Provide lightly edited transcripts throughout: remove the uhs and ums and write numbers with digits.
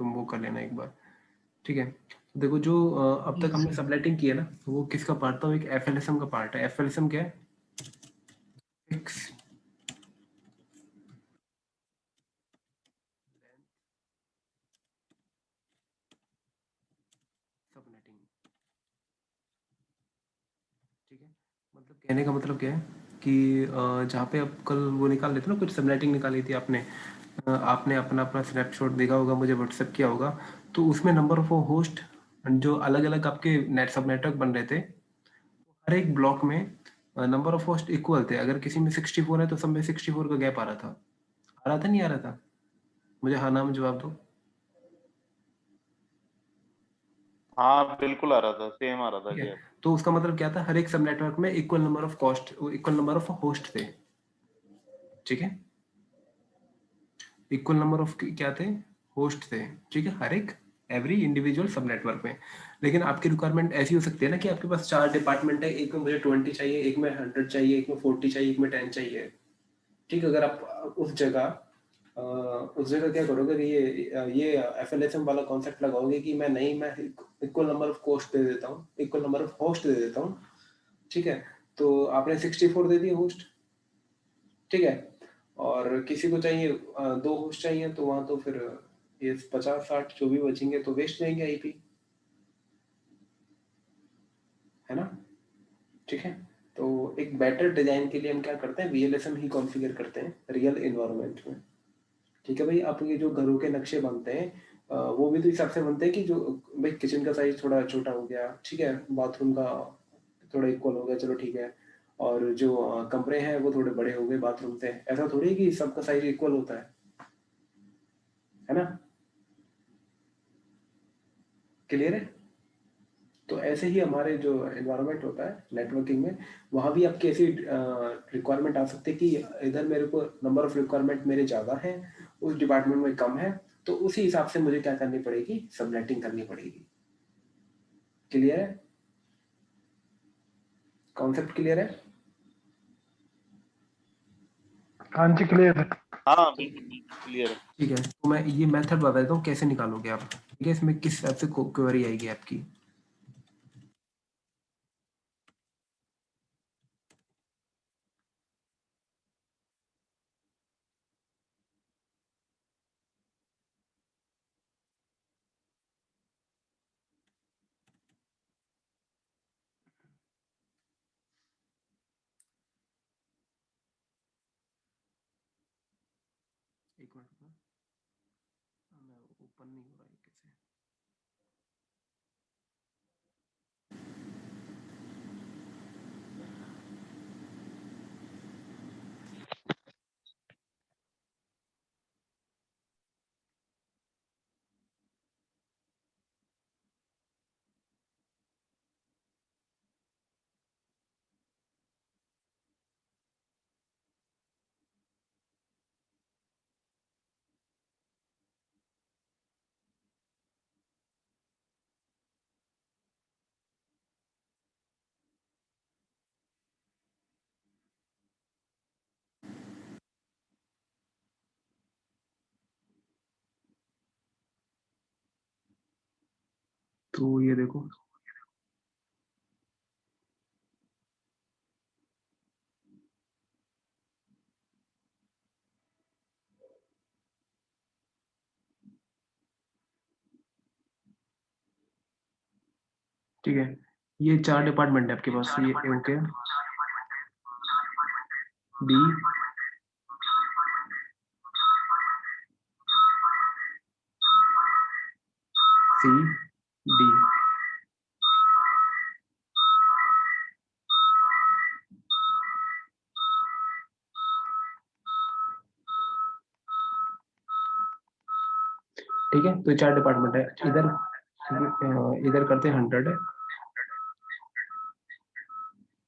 तुम वो कर लेना एक बार, ठीक है। तो देखो जो अब तक हमने सबनेटिंग की है ना, तो वो किसका पार्ट था, एक एफएलएसएम का पार्ट है। एफएलएसएम क्या है, फिक्स सबनेटिंग, ठीक है। मतलब कहने का मतलब क्या है कि जहाँ पे आप कल वो निकाल लेते ना, कुछ सबनेटिंग निकाली थी आपने, आपने अपना अपना स्नैपशॉट देखा होगा, मुझे व्हाट्सएप किया होगा, तो उसमें नंबर ऑफ होस्ट जो अलग अलग आपके नेट सब नेटवर्क बन रहे थे, हर एक ब्लॉक में नंबर ऑफ होस्ट इक्वल थे। अगर किसी में 64 है तो सब में 64 का गैप आ रहा था नहीं आ रहा था? मुझे हाँ नाम जवाब दो। हाँ बिल्कुल आ रहा था, सेम आ रहा था ठीक है, गैप। तो उसका मतलब क्या था, हर एक सब नेटवर्क में equal number of cost, equal number of host थे, ठीक है। इक्वल नंबर ऑफ क्या थे, होस्ट थे, ठीक है, हर एक एवरी इंडिविजुअल सब नेटवर्क में। लेकिन आपकी रिक्वायरमेंट ऐसी हो सकती है ना कि आपके पास 4 डिपार्टमेंट है, एक में मुझे 20 चाहिए, एक में 100 चाहिए, एक में 40 चाहिए, एक में 10 चाहिए, ठीक। अगर आप उस जगह क्या करोगे कि ये एफएलएसएम वाला कॉन्सेप्ट लगाओगे कि मैं इक्वल नंबर ऑफ कोस्ट दे देता हूँ, इक्वल नंबर ऑफ होस्ट दे देता हूँ, ठीक है। तो आपने 64 दे दिए होस्ट, ठीक है, और किसी को चाहिए 2 होस्ट चाहिए, तो वहां तो फिर ये 50-60 जो भी बचेंगे तो वेस्ट जाएंगे आईपी, है ना, ठीक है। तो एक बेटर डिजाइन के लिए हम क्या करते हैं, वीएलएसएम ही कॉन्फ़िगर करते हैं रियल एनवायरनमेंट में, ठीक है भाई। आप ये जो घरों के नक्शे बनते हैं वो भी तो हिसाब से बनते हैं कि जो भाई किचन का साइज थोड़ा छोटा हो गया, ठीक है, बाथरूम का थोड़ा इक्वल हो गया, चलो ठीक है, और जो कमरे हैं वो थोड़े बड़े हो गए बाथरूम से, ऐसा थोड़ी है कि सबका साइज इक्वल होता है ना, क्लियर है। तो ऐसे ही हमारे जो एनवायरनमेंट होता है नेटवर्किंग में, वहाँ भी आपकी ऐसी रिक्वायरमेंट आ सकती है कि इधर मेरे को नंबर ऑफ रिक्वायरमेंट मेरे ज़्यादा है, उस डिपार्टमेंट में कम है, तो उसी हिसाब से मुझे क्या करनी पड़ेगी, सबनेटिंग करनी पड़ेगी। क्लियर है, कॉन्सेप्ट क्लियर है। हाँ जी क्लियर है। हाँ बिल्कुल बिल्कुल क्लियर है। ठीक है, तो मैं ये मेथड बता देता हूँ कैसे निकालोगे आप, ठीक है। इसमें किस हिसाब से क्वेरी आएगी आपकी, एक मिनट में, मैं ओपन नहीं हो रहा है कैसे। तो ये देखो, ठीक है, ये 4 डिपार्टमेंट है आपके पास, ये ओके, बी, सी, डी, ठीक है। तो 4 डिपार्टमेंट है इधर, इधर करते हैं 100,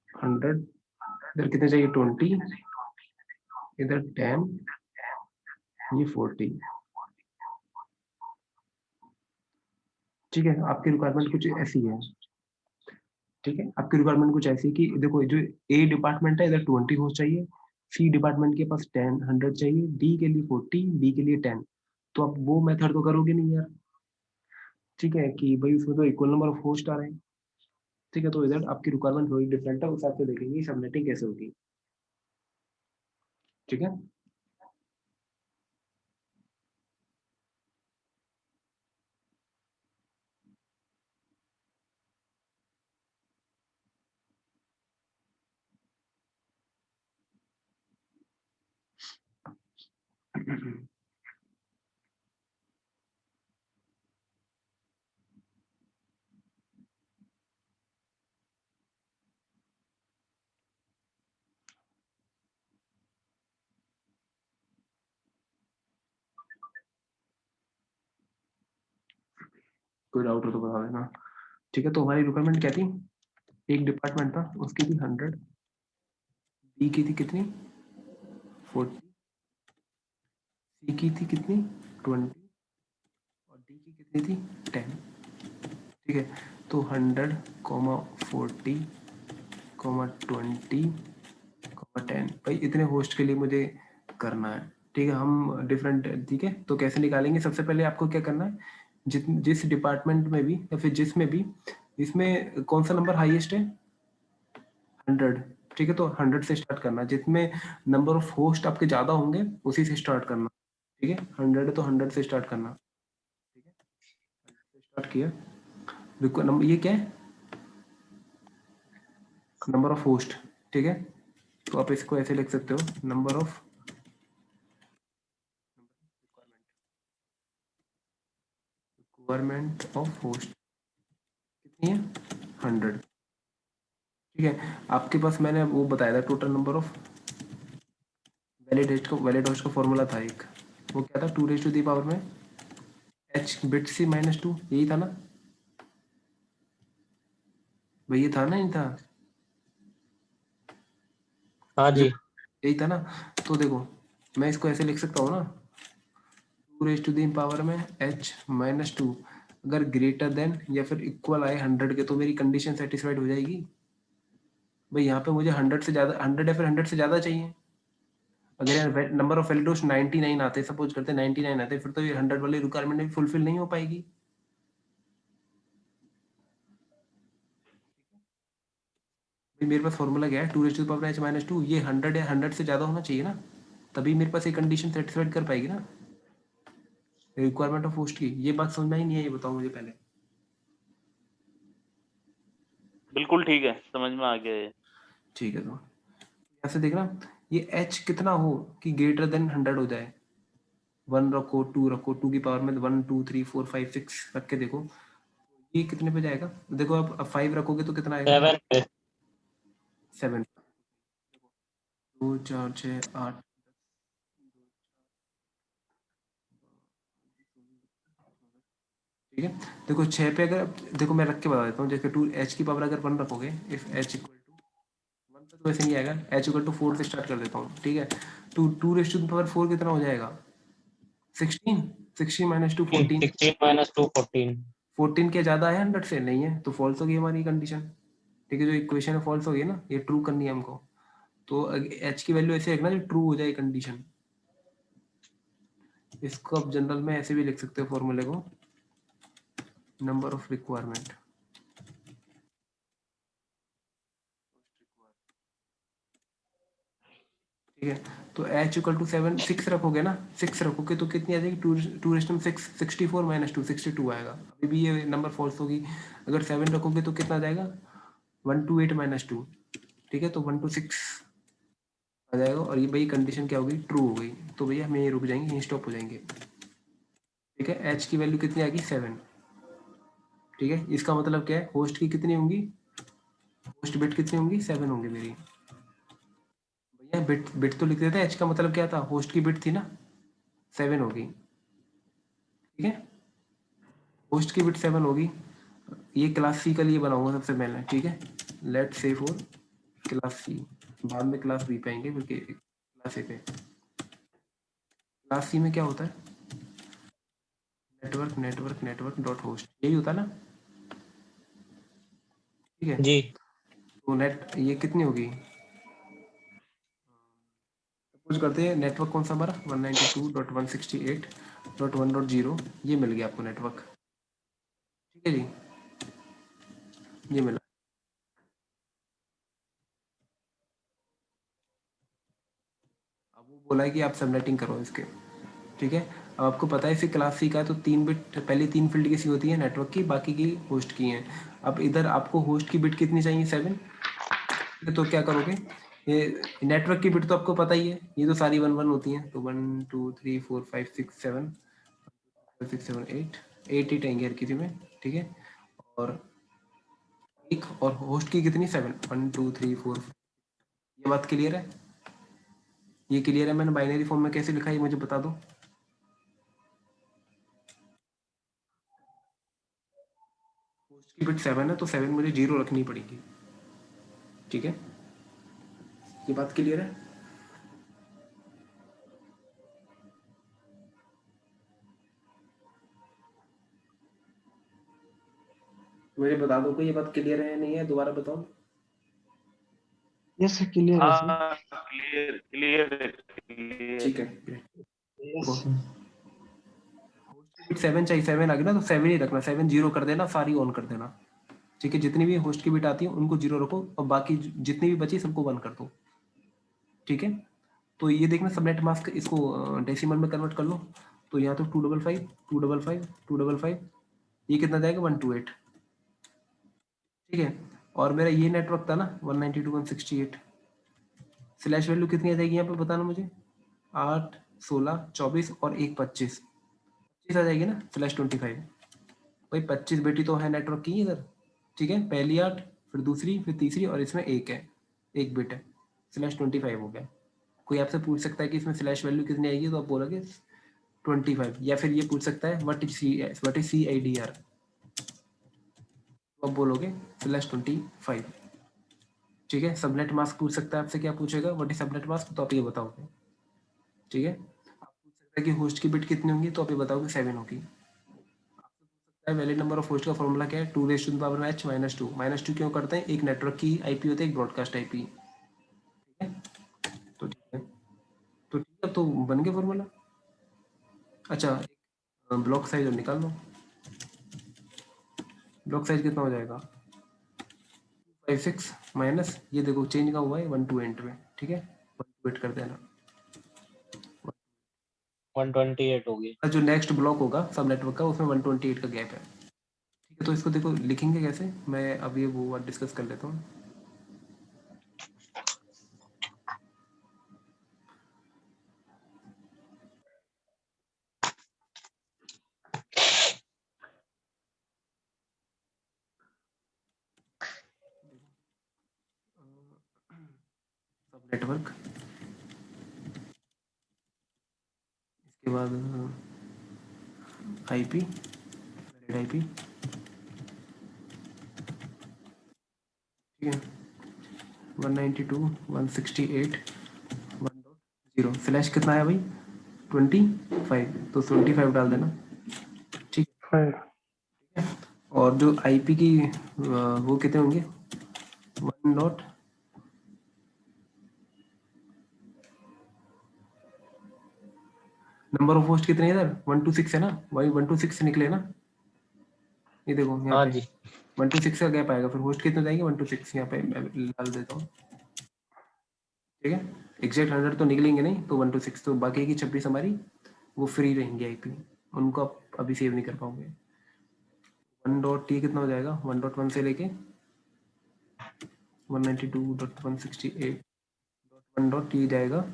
100, इधर कितने चाहिए 20, इधर 10, ये 40, ठीक है। आपकी रिक्वायरमेंट कुछ ऐसी है, ठीक है, आपकी रिक्वायरमेंट कुछ ऐसी है कि देखो जो ए डिपार्टमेंट है इधर 20 होस्ट चाहिए, सी डिपार्टमेंट के पास 10 100 चाहिए, डी के लिए 40, बी के लिए 10, तो आप वो मेथड तो करोगे नहीं यार, ठीक है, कि भाई उसमें तो इक्वल नंबर ऑफ होस्ट आ रहे हैं। ठीक है, तो इधर आपकी रिक्वायरमेंट थोड़ी डिफरेंट है, उस हिसाब से देखेंगे सबनेटिंग कैसे होगी। ठीक है, कोई डाउट हो तो बता देना। ठीक है, तो हमारी रिक्वायरमेंट क्या थी, एक डिपार्टमेंट था उसकी थी 100, बी की थी कितनी 40, सी की थी कितनी 20 और डी की कितनी थी 10। ठीक है, तो 100 कॉमा 40 कॉमा 20 कॉमा 10, भाई इतने होस्ट के लिए मुझे करना है। ठीक है, हम डिफरेंट, ठीक है, तो कैसे निकालेंगे, सबसे पहले आपको क्या करना है, जिस डिपार्टमेंट में भी या फिर जिसमें भी, इसमें कौन सा नंबर हाईएस्ट है 100। ठीक है, तो 100 से स्टार्ट करना, जिसमें नंबर ऑफ होस्ट आपके ज्यादा होंगे उसी से स्टार्ट करना। ठीक है, 100 है तो 100 से स्टार्ट करना। ठीक है, 100 से स्टार्ट किया, नंबर ये क्या है, नंबर ऑफ होस्ट। ठीक है, तो आप इसको ऐसे लिख सकते हो, number of requirement of host कितनी है 100। ठीक है, आपके पास मैंने वो बताया था total number of valid host का फॉर्मूला था एक, वो क्या था 2 में एच बिट सी -2, यही था ना भाई, ये था ना, नहीं था हाँ जो, जी। यही था ना। तो देखो मैं इसको ऐसे लिख सकता हूँ ना, 2 में h-2, अगर ग्रेटर देन या फिर इक्वल आए 100 के तो मेरी कंडीशन सेटिस्फाइड हो जाएगी। भाई यहाँ पे मुझे 100 से ज्यादा, 100 या फिर 100 से ज्यादा चाहिए। अगर यार नंबर ऑफ वैलिड होस्ट 99 आते, सपोज करते 99 आते, फिर तो ये 100 वाली रिक्वायरमेंट भी फुलफिल नहीं हो पाएगी। भाई मेरे पास फॉर्मूला क्या है, 2 h-2, ये 100 या 100 से ज्यादा होना चाहिए ना, तभी मेरे पास ये कंडीशन सेटिस्फाइड कर पाएगी ना रिक्वायरमेंट ऑफ होस्ट की। ये बात समझ में ही नहीं है, ये बताओ मुझे पहले। बिल्कुल ठीक है, समझ में आ गया ये। ठीक है, तो यहाँ से देखना, ये h कितना हो कि ग्रेटर देन 100 हो जाए, 1 रखो, 2 रखो, 2 की पावर में 1 2 3 4 5 6 रख के देखो, ये कितने पे जाएगा। देखो अब 5 रखोगे तो कितना आएगा 7 पे। 7, 2 4 6 8, ठीक है। देखो 6 पे अगर, देखो मैं रख के बता देता हूँ, जैसे 2 h की पावर अगर 1 रखोगे, इफ h इक्वल टू 1 पे तो वैसे नहीं आएगा, h इक्वल टू 4 से स्टार्ट कर देता हूँ। ठीक है, 2 रेस टू पावर 4 कितना हो जाएगा 16, 16 -2 14, 16 - 2 14। 14 क्या ज्यादा है 100 से, नहीं है, तो फॉल्स होगी हमारी कंडीशन। ठीक है, जो इक्वेशन है फॉल्स होगी ना, ये ट्रू करनी है हमको। तो h की वैल्यू ऐसे रखना जो ट्रू हो जाए कंडीशन। इसको आप जनरल में ऐसे भी लिख सकते हो फॉर्मूले को, नंबर ऑफ रिक्वायरमेंट। ठीक है, तो h इक्वल टू 7 6 रखोगे ना, 6 रखोगे तो कितनी आ जाएगी, 2 रेस्ट में 6 64 -2 62 आएगा। अभी भी ये नंबर फॉल्स होगी। अगर 7 रखोगे तो कितना आ जाएगा 128 -2। ठीक है, तो 126 आ जाएगा, और ये भाई कंडीशन क्या होगी ट्रू हो गई, तो भैया हम यहीं रुक जाएंगे, यहीं स्टॉप हो जाएंगे। ठीक है, h की वैल्यू कितनी आ गई 7। ठीक है, इसका मतलब क्या है, होस्ट की कितनी होंगी, होस्ट बिट कितनी होंगी 7 होंगी मेरी। भैया बिट बिट तो लिख देते हैं, h का मतलब क्या था, होस्ट की बिट थी ना, 7 होगी। ठीक है, होस्ट की बिट 7 होगी। ये क्लास सी के लिए बनाऊंगा सबसे पहले। ठीक है, लेट से फॉर क्लास सी, बाद में क्लास बी पे आएंगे क्योंकि क्लास ए पे। क्लास सी में क्या होता है, network network network dot host, यही होता है ना। ठीक है, जी। तो नेट ये कितनी होगी, सपोज करते हैं नेटवर्क कौन सा हमारा 192.168.1.0, ये मिल गया आपको नेटवर्क। ठीक है जी, ये मिला। अब वो बोला है कि आप सबनेटिंग करो इसके, ठीक है। अब आपको पता है इसे क्लास सी का है, तो 3 बिट, पहली 3 फील्ड किसी होती है नेटवर्क की, बाकी की होस्ट की हैं। अब इधर आपको होस्ट की बिट कितनी चाहिए, 7। तो क्या करोगे, ये नेटवर्क की बिट तो आपको पता ही है, ये तो सारी 1 1 होती हैं, तो 1 2 3 4 5 6 7 6 7 8 8 8 आएंगे हर किसी में, ठीक है। और एक और होस्ट की कितनी, 7 1 2 3 4। ये बात क्लियर है, ये क्लियर है। मैंने बाइनरी फॉर्म में कैसे लिखा है ये मुझे बता दो। होस्ट की बिट 7 है, तो 7 मुझे 0 रखनी पड़ेगी, ठीक है। ये बात क्लियर है। मुझे बता दो कि ये बात क्लियर है या नहीं है, दोबारा बताओ। यस क्लियर है सर। हाँ क्लियर क्लियर है क्लियर ठीक है। है, देखो यस होस्ट की बिट 7 चाहिए, 7 आ गई ना, तो 7 ही रखना, 7 0 कर देना, सारी ऑन कर देना, ठीक है। जितनी भी होस्ट की बिट आती है उनको 0 रखो, और बाकी जितनी भी बची सबको 1 कर दो, ठीक है। तो ये देखना सबनेट मास्क, इसको डेसिमल में कन्वर्ट कर लो, तो यहाँ तो 255 255 255, ये कितना जाएगा, 128, ठीक है। और मेरा ये नेटवर्क था ना 192.168, स्लैश वैल्यू कितनी आ जाएगी यहाँ पे बताना मुझे, 8 16 24 और 1 25, 25 आ जाएगी ना, स्लैश 25। भाई 25 बेटी तो है नेटवर्क की इधर, ठीक है। पहली 8, फिर दूसरी, फिर तीसरी, और इसमें एक है, एक बिट है, स्लैश 25 हो गया। कोई आपसे पूछ सकता है कि इसमें स्लैश वैल्यू कितनी आएगी, तो आप बोलोगे 25, या फिर ये पूछ सकता है व्हाट इज CIDR, तो आप बोलोगे /25, ठीक है। सबनेट मास्क पूछ सकता है आपसे, क्या पूछेगा, व्हाट इज सबनेट मास्क, तो आप ये बताओगे, ठीक है। आप पूछ सकता है कि होस्ट की बिट कितनी होंगी, तो आप ये बताओगे 7 होगी। वैलिड नंबर ऑफ होस्ट का फॉर्मूला क्या है, 2⁻⁻h -2। -2 क्यों करते हैं, एक नेटवर्क की IP होती है, एक ब्रॉडकास्ट IP, ठीक है। तो ठीक है, तो ठीक है, तो बन गया फॉर्मूला। अच्छा, ब्लॉक साइज और निकाल लो, ब्लॉक साइज कितना हो जाएगा, 56 माइनस, ये देखो चेंज का हुआ है 128 में, ठीक है, 128 कर देना। 128 होगी। जो नेक्स्ट ब्लॉक होगा सब नेटवर्क का, उसमें 128 का गैप है, ठीक है। तो इसको देखो लिखेंगे कैसे, मैं अब ये वो डिस्कस कर लेता हूँ। सब नेटवर्क, इसके बाद IP, वैलिड IP, ठीक है। 192.168 स्लैश कितना है भाई, 25, तो 25 डाल देना, ठीक 5 है। और जो IP की वो कितने होंगे, 1 नंबर ऑफ होस्ट कितने हैं इधर, 126 है ना, वही 126 निकले ना, ये देखो यहाँ हाँ पे जी। 126 का गैप आएगा, फिर होस्ट कितने जाएंगे, 126, यहाँ पे मैं डाल देता हूँ, ठीक है। एग्जैक्ट 100 तो निकलेंगे नहीं, तो 126, तो बाकी की 26 हमारी वो फ्री रहेंगी IP, उनको आप अभी सेव नहीं कर पाओगे। 1.T कितना हो जाएगा, 1.1 से लेके 192.168.1.T जाएगा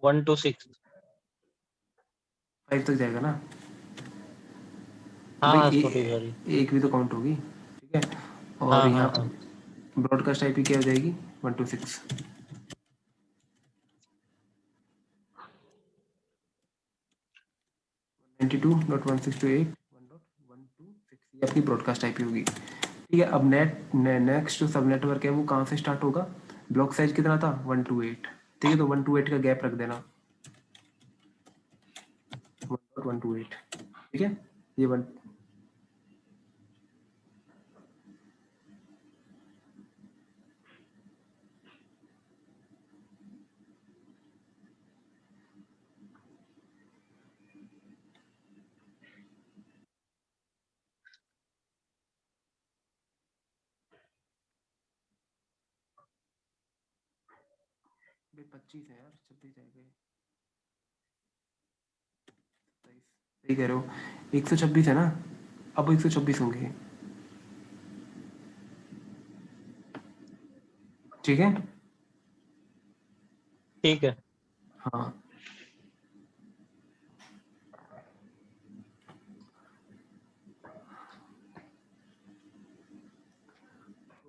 1 to 6। 5 तक जाएगा ना, तो हाँ भाई हाँ सॉरी सॉरी। एक भी तो काउंट होगी, ठीक है। और हाँ यहाँ हाँ हाँ। ब्रॉडकास्ट IP क्या हो जाएगी, 126, 92.168.1.126, ये आपकी ब्रॉडकास्ट IP होगी, ठीक है। अब नेक्स्ट जो सब नेटवर्क है वो कहाँ से स्टार्ट होगा, ब्लॉक साइज कितना था, 128, ठीक है। तो 128 का गैप रख देना, 1.128, ठीक है। ये वन, भाई 25 है यार, 26 है गए, 27, सही कह रहे हो, 126 है ना, अब 126 होंगे, ठीक है। ठीक है। हाँ,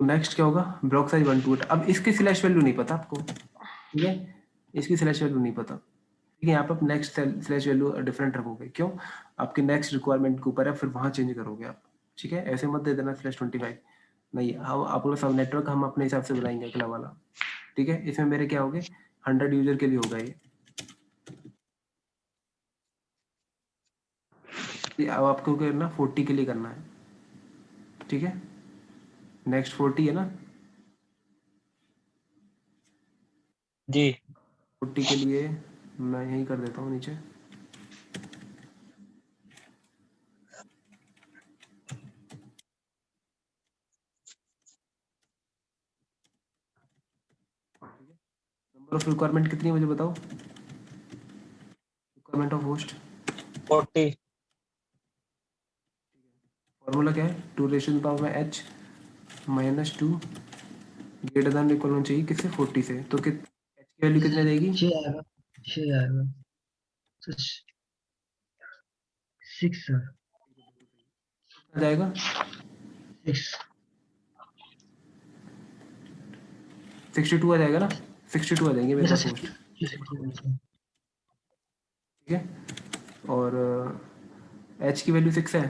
नेक्स्ट क्या होगा, ब्लॉक साइज 128। अब इसकी स्लैश वैल्यू नहीं पता आपको, ठीक है, इसकी स्लैश वैल्यू नहीं पता, ठीक है। यहाँ पर नेक्स्ट स्लैश वैल्यू डिफरेंट रखोगे, क्यों, आपके नेक्स्ट रिक्वायरमेंट के ऊपर है, फिर वहां चेंज करोगे आप, ठीक है। ऐसे मत दे देना /25, नहीं, हम आप लोग सब नेटवर्क हम अपने हिसाब से बनाएंगे अगला वाला, ठीक है। इसमें मेरे क्या हो गए, 100 यूजर के लिए होगा ये, अब आपको करना 40 के लिए करना है, ठीक है। नेक्स्ट 40 है ना, जी। 40 के लिए मैं यही कर देता हूँ नीचे, नंबर ऑफ रिक्वायरमेंट कितनी है मुझे बताओ, रिक्वायरमेंट ऑफ होस्ट, 40। फॉर्मूला क्या है, 2 रेशन पावर में h -2 ग्रेटर देन इक्वल होना चाहिए किससे, 40 से, तो h की वैल्यू कितने देगी, 6 आएगा, 6 आएगा, 6 सर, आ जाएगा 6 62 आ जाएगा ना, 62 आ जाएंगे मेरे जैसा पास 60 होस्ट, 60 ठीक है। और h की वैल्यू 6 है,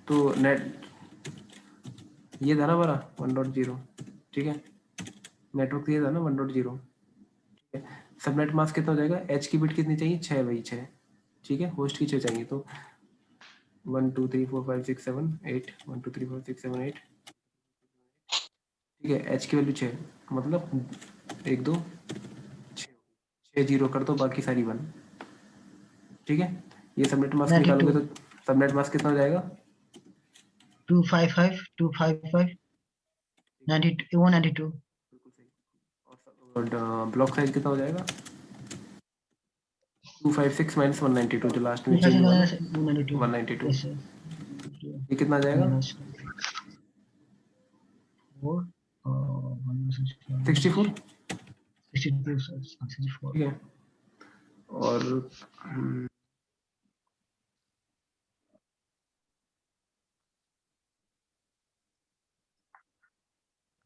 तो नेट ये था ना हमारा 1.0, ठीक है, नेटवर्क ये था ना 1.0, ठीक है। सबनेट मास्क कितना हो जाएगा, h की बिट कितनी चाहिए, 6, वही 6, ठीक है, होस्ट की 6 चाहिए, तो 1 2 3 4 5 6 7 8, 1 2 3 4 6 7 8, ठीक है। h की वैल्यू 6, मतलब 1 2 6, 6 जीरो कर दो, बाकी सारी 1, ठीक है। ये सबनेट मास्क 92 निकालोगे तो सबनेट मास्क कितना हो जाएगा, 255 255 92 192 बिल्कुल सही। और ब्लॉक साइज कितना हो जाएगा, 256 माइनस 192, जो लास्ट में चेंज हुआ ना 192 192, यस ये कितना आ जाएगा, माइनस 4 64, 62 64 ठीक है। और हम्म,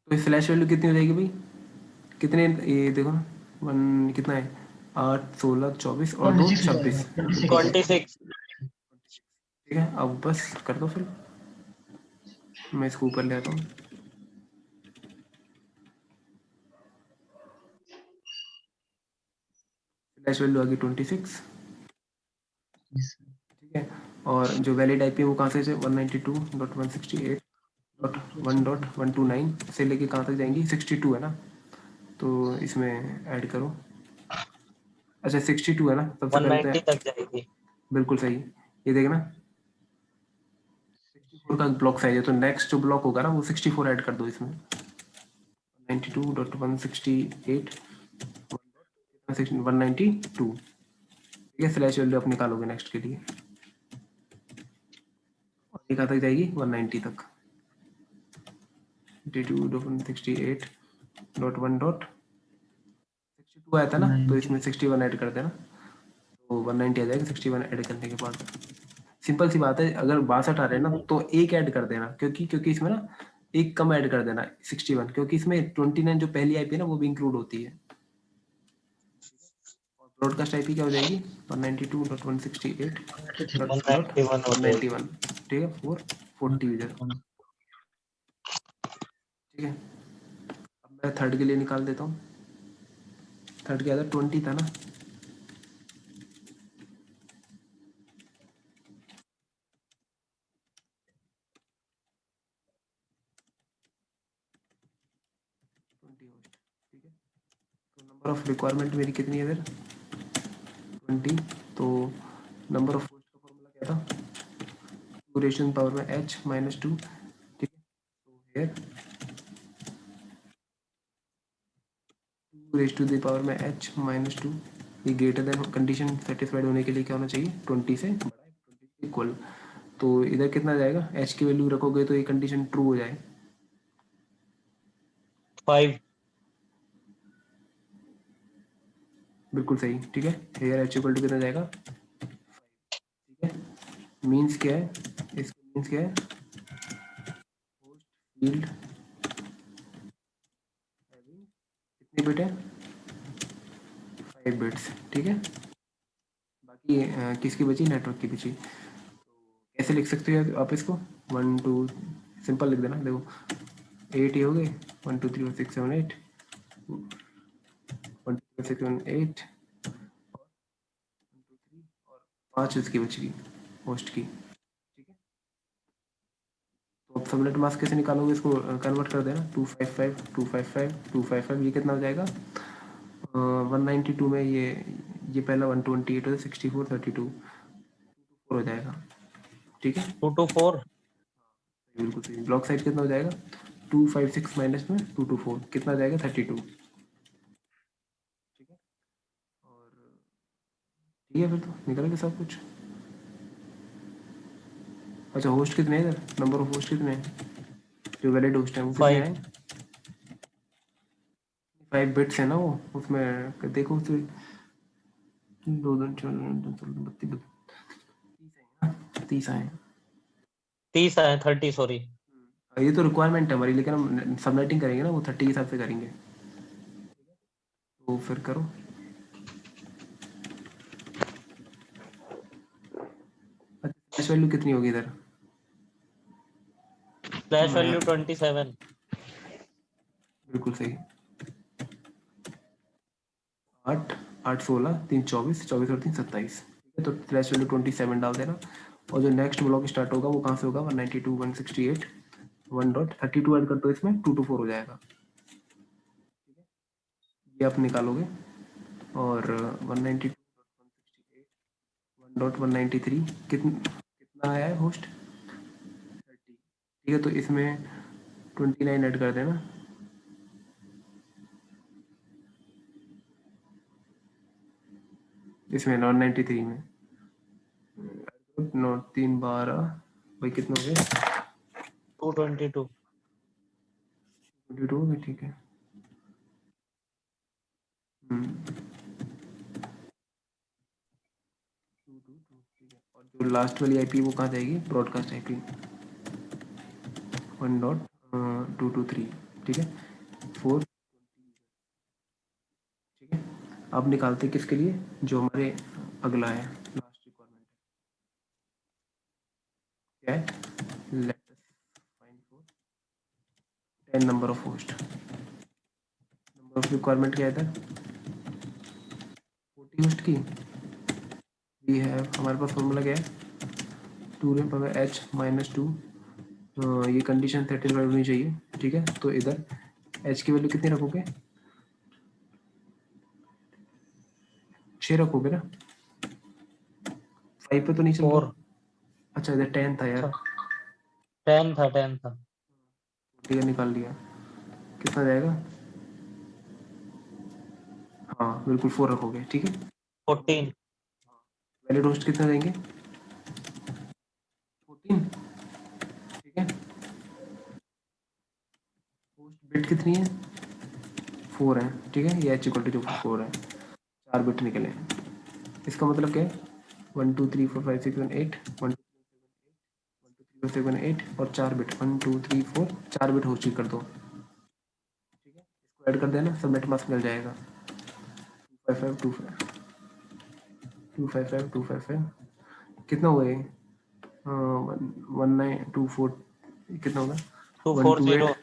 तो स्लैश वैल्यू कितनी हो जाएगी भाई, कितने, ये देखो ना, 1 कितना है, 8 16 24 और 2 26 हो जाएगा 26, 26 26। ठीक है। अब बस कर दो फिर, मैं इसको ऊपर ले आता हूँ, स्लैश वैल्यू आ गई 26, ठीक है। और जो वैलिड आईपी है वो कहाँ से, 192.168.1.129 से लेके कहाँ तक जाएंगी, 62 है ना, तो इसमें ऐड करो, अच्छा 62 है ना, सबसे पहले 190 तो तक जाएगी। बिल्कुल सही, ये देखना 64 का ब्लॉक साइज है, तो नेक्स्ट जो ब्लॉक होगा ना वो 64 ऐड कर दो इसमें, 92.168 192, ठीक है। स्लैश वैल्यू आप निकालोगे नेक्स्ट के लिए, और ये कहाँ तक जाएगी, 190 तक, 92.168.1.62 आया था ना, तो इसमें 61 ऐड कर देना, तो 190 आ जाएगा 61 ऐड करने के बाद। सिंपल सी बात है, अगर 62 आ रहे हैं ना तो एक ऐड कर देना, क्योंकि इसमें ना एक कम ऐड कर देना 61, क्योंकि इसमें 29 जो पहली आईपी है ना वो भी इंक्लूड होती है, और ब्रॉडकास्ट आईपी क्या हो जाएगी, 191 हो जाएगी। 192.168.191, ठीक है, 440 यूजर, ठीक है। अब मैं थर्ड के लिए निकाल देता हूँ, थर्ड क्या था, 20 था ना, ठीक है। तो नंबर ऑफ रिक्वायरमेंट मेरी कितनी है इधर, 20, तो नंबर ऑफ होस्ट का फॉर्मूला क्या था, 2 रेशन पावर में h -2, ठीक है। तो here 2 raise to the power में h माइनस 2, ये ग्रेटर देन कंडीशन सेटिस्फाइड होने के लिए क्या होना चाहिए, 20 से बड़ा, 20 से इक्वल। तो इधर कितना जाएगा, h की वैल्यू रखोगे तो ये कंडीशन ट्रू हो जाए। 5 बिल्कुल सही, ठीक है। हेयर h इक्वल टू कितना जाएगा, ठीक है। मीन्स क्या है, इसका मीन्स क्या है, फील्ड कितने बिट है, 5 बिट्स, ठीक है। बाकी किसकी बची, नेटवर्क की बची। कैसे लिख सकते हो आप इसको, 1 2, सिंपल लिख देना, देखो 8 ये हो गए, 1 2 3 4 6 7 8, 1 2 3 4 6 7 8 और 1 2 3 और 5 इसकी बची होस्ट की, ठीक है। तो अब सबनेट मास्क कैसे निकालोगे, इसको कन्वर्ट कर देना, 255 255 255, ये कितना हो जाएगा, 192 में ये पहला 128 हो, 64 32 हो जाएगा, ठीक है। 2 to 4 बिल्कुल सही। ब्लॉक साइज कितना हो जाएगा, 256 माइनस में 224 कितना जाएगा, 32, ठीक है। और ठीक है, फिर तो निकल गया सब कुछ। अच्छा, होस्ट कितने हैं इधर, नंबर ऑफ होस्ट कितने हैं, जो वैलिड होस्ट है वो कितने 5 हैं, 5 बिट्स है ना वो, उसमें देखो उसमें 2 2 4 32 30 आए। 30 आए, 30 सॉरी। ये तो रिक्वायरमेंट है हमारी, लेकिन हम सबनेटिंग करेंगे ना, वो 30 के हिसाब से करेंगे, तो फिर करो। अच्छा, वैल्यू कितनी होगी इधर, फ्लैश वैल्यू 27 बिल्कुल सही। 8 8 16 3 24 24 और 3 27, ठीक है। तो फ्लैश वैल्यू 27 डाल देना, और जो नेक्स्ट ब्लॉक स्टार्ट होगा वो कहाँ से होगा, 192 168 1.32 ऐड कर दो इसमें, 224 हो जाएगा, ठीक है। ये आप निकालोगे, और 192 1.193 कितना आया है होस्ट, 30, ठीक है। तो इसमें 29 ऐड कर देना, इसमें 193 में 9 3 12, भाई कितना हो गया, 222 22 हो गया, ठीक है। ठीक है। और जो लास्ट वाली आईपी वो कहाँ जाएगी, ब्रॉडकास्ट आईपी 1.223, ठीक है। 4, ठीक है। अब निकालते हैं किसके लिए, जो हमारे अगला है, लास्ट रिक्वायरमेंट क्या है, let us find for 10 number of host, number of requirement क्या है इधर, 40 होस्ट की। वी हैव, हमारे पास फॉर्मूला क्या है, 2 पावर h माइनस 2, ये कंडीशन 35 होनी चाहिए, ठीक है। तो इधर h की वैल्यू कितनी रखोगे, 6 रखोगे ना, 5 पे तो नहीं चल 4 रहा। अच्छा, इधर 10 था यार, 10 था 10 था। ठीक है, निकाल लिया, कितना जाएगा, हाँ बिल्कुल 4 रखोगे, ठीक है। 14 वैलिड होस्ट कितने देंगे, 14, ठीक है। होस्ट बिट कितनी है, 4 है, ठीक है। ये h इक्वल टू जो 4 है, 4 बिट निकले हैं। इसका मतलब क्या है, 1 2 3 4 5 6 7 8 1 2 3 4 7 8 और 4 बिट, 1 2 3 4 4 बिट होस्ट कर दो, ठीक है। इसको ऐड कर देना, सबनेट मास्क मिल जाएगा, 255 255 255, कितना हुआ ये, 1924, कितना होगा, 128, 240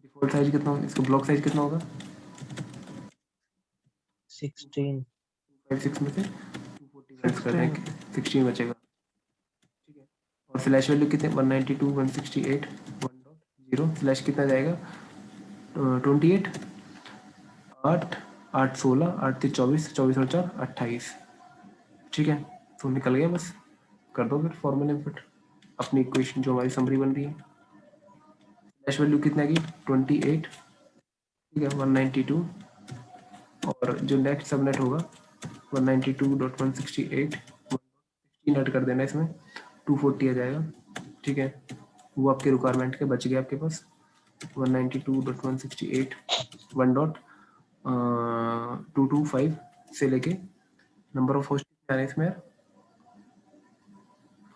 डिफॉल्ट साइज कितना होगा, इसका ब्लॉक साइज कितना होगा, 16 56 में से 240 कर देंगे, 16 बचेगा, ठीक है। और फ्लैश वैल्यू कितने, 192 168 1.0, फ्लैश कितना जाएगा, 28 8 8 16 8 3 24 24 और 4 28, ठीक है। तो निकल गया, बस कर दो फिर फॉर्मूले में फिट अपनी इक्वेशन जो हमारी समरी बन रही है। हैश वैल्यू कितना की 28, ठीक है 192, और जो नेक्स्ट सबनेट होगा 192.168 ऐड कर देना इसमें, 240 आ जाएगा, ठीक है। वो आपके रिक्वायरमेंट के बच गए आपके पास 192.168 1.225 से लेके नंबर ऑफ होस्ट कितने आ रहे हैं इसमें,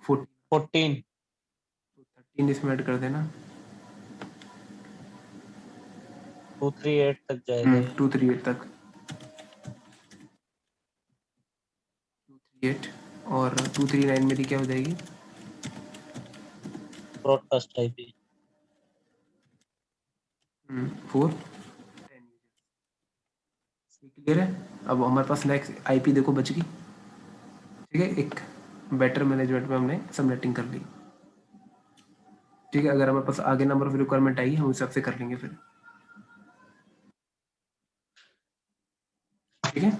14, 14 तो 13 इसमें ऐड कर देना, 238 तक जाएगा ये। 238 तक, 238, और 239 मेरी क्या हो जाएगी, ब्रॉडकास्ट आईपी। 4, क्लियर है। अब हमारे पास नेक्स्ट आईपी देखो बच गई, ठीक है, एक बेटर मैनेजमेंट में हमने सबनेटिंग कर ली, ठीक है। अगर हमारे पास आगे नंबर ऑफ रिक्वायरमेंट आएगी हम उस हिसाब से कर लेंगे फिर, ठीक है,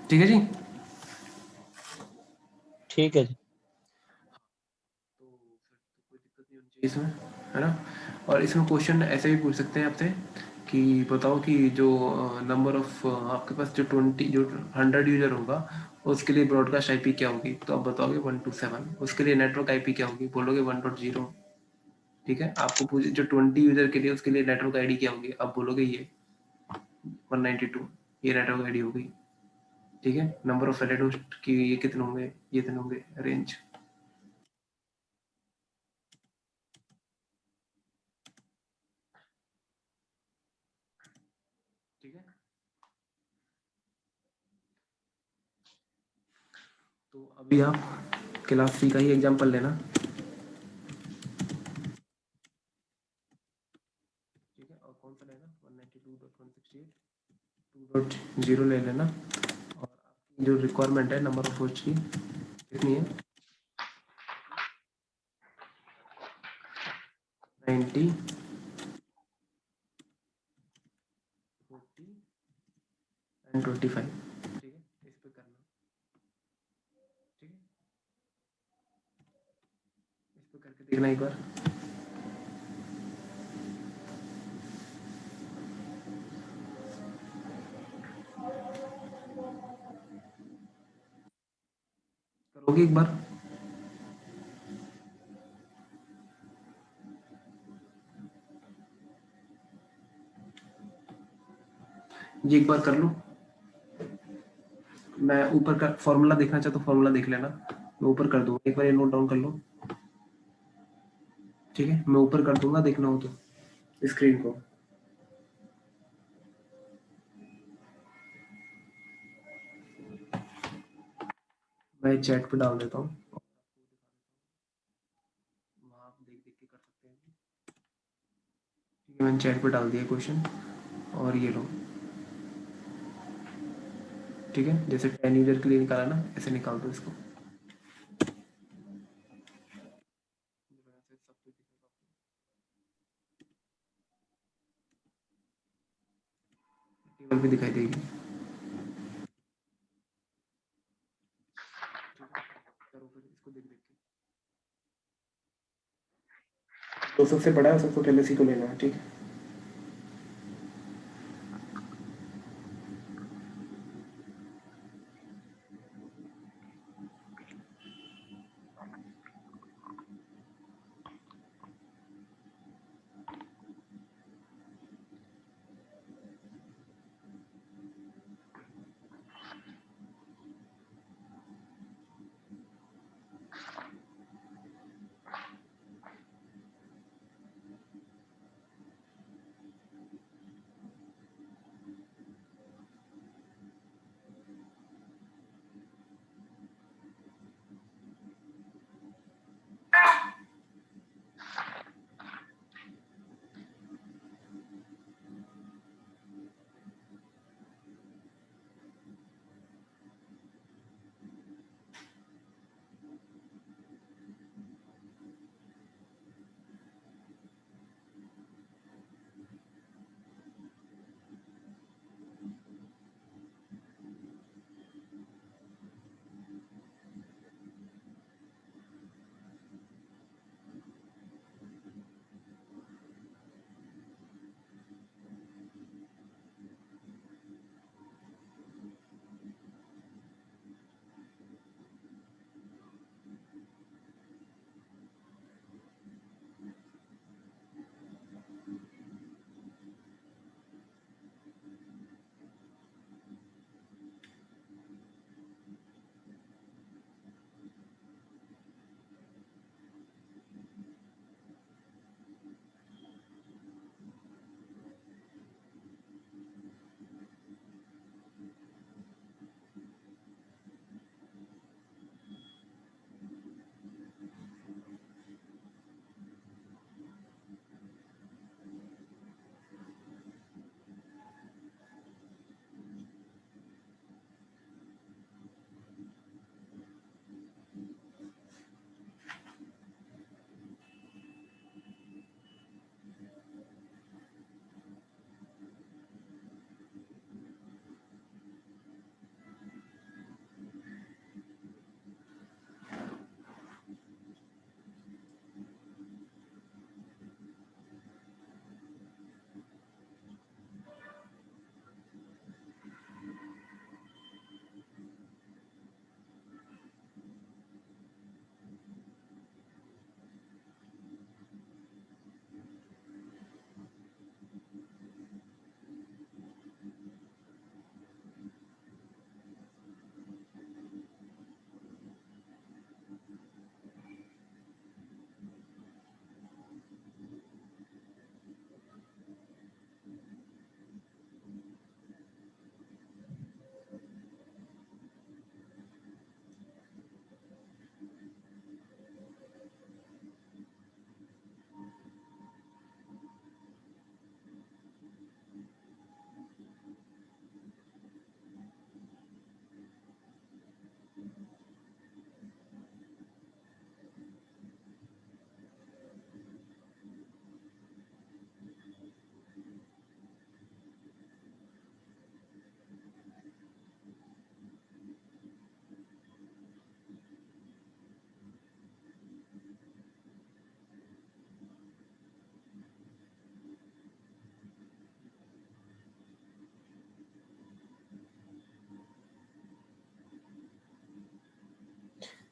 ठीक है जी। ठीक है जी। तो फिर तो कोई दिक्कत नहीं होनी चाहिए इसमें, है ना। और इसमें क्वेश्चन ऐसे भी पूछ सकते हैं आपसे कि बताओ कि जो नंबर ऑफ आपके पास जो 100 यूजर होगा उसके लिए ब्रॉडकास्ट आईपी क्या होगी, तो आप बताओगे 127, उसके लिए नेटवर्क आईपी क्या होगी, बोलोगे 1.0, ठीक है। आपको पूछ जो 20 यूजर के लिए उसके लिए नेटवर्क आईडी क्या होगी, आप बोलोगे ये 192, ये नेटवर्क आईडी होगी, ठीक है। नंबर ऑफ वैलिड होस्ट की ये कितने होंगे, ये इतने होंगे, रेंज, ठीक है। तो अभी आप क्लास 3 का ही एग्जाम्पल लेना, ठीक है। और कौन सा लेना, 192.168 2.0 ले लेना, और आपकी जो रिक्वायरमेंट है नंबर ऑफ होस्ट की कितनी है, 90, 40 एंड 25, ठीक है। इस पे करना, ठीक है, इस पे करके देखना एक बार। करोगे एक बार, ये एक बार कर लो। मैं ऊपर का फॉर्मूला देखना चाहता हूँ, फॉर्मूला देख लेना, मैं ऊपर कर दूंगा, एक बार ये नोट डाउन कर लो, ठीक है। मैं ऊपर कर दूंगा, देखना हो तो स्क्रीन को, मैं चैट पे डाल देता हूँ, वहाँ आप देख देख के कर सकते हैं, ठीक है। मैंने चैट पे डाल दिया क्वेश्चन, और ये लो, ठीक है। जैसे 10 यूजर के लिए निकाला ना, ऐसे निकाल दो इसको, टेबल पे दिखाई देगी, करो फिर इसको देख देख के, तो सबसे बड़ा है सबसे पहले इसी को लेना है, ठीक है।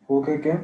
हो गया क्या?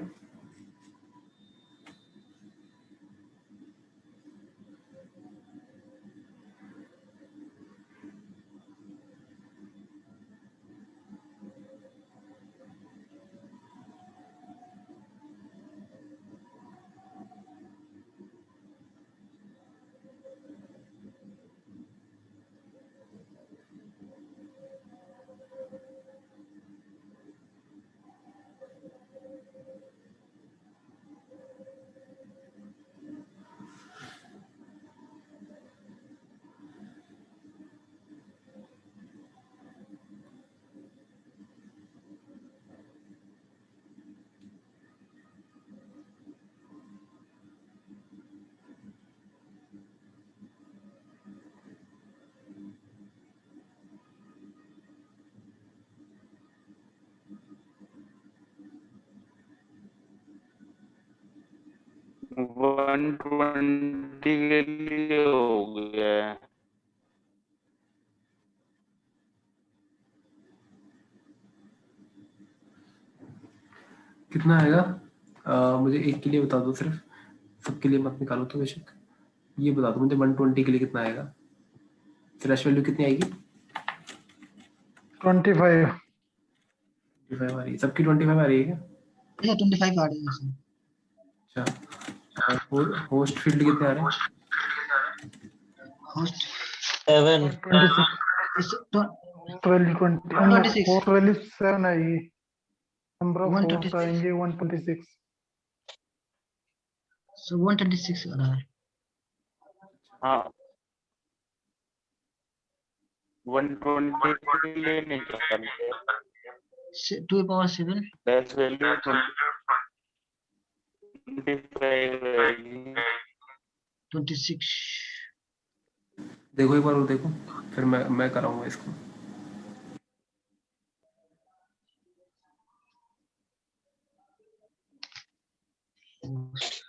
वन ट्वेंटी के लिए हो गया है। कितना आएगा? मुझे एक के लिए बता दो सिर्फ, सबके लिए मत निकालो तो बेशक। ये बता दो मुझे 120 के लिए कितना आएगा, थ्रेश वैल्यू कितनी आएगी? 25। 25 आ रही है, सबकी 25 आ रही है क्या? Yeah, 25 आ रही है सर। अच्छा, होस्ट फील्ड कितने आ रहे हैं? होस्ट 7 26 तो वैल्यू 20 126 होस्ट वैल्यू 7 आएगी, नंबर ऑफ होस्ट 126 आएंगे 126। सो 126 आ रहा है। हाँ 120 के लिए निकालिए। 2 power 7 डैश वैल्यू 25 आएगी। 26 देखो एक बार और देखो, फिर मैं कराऊंगा इसको। होस्ट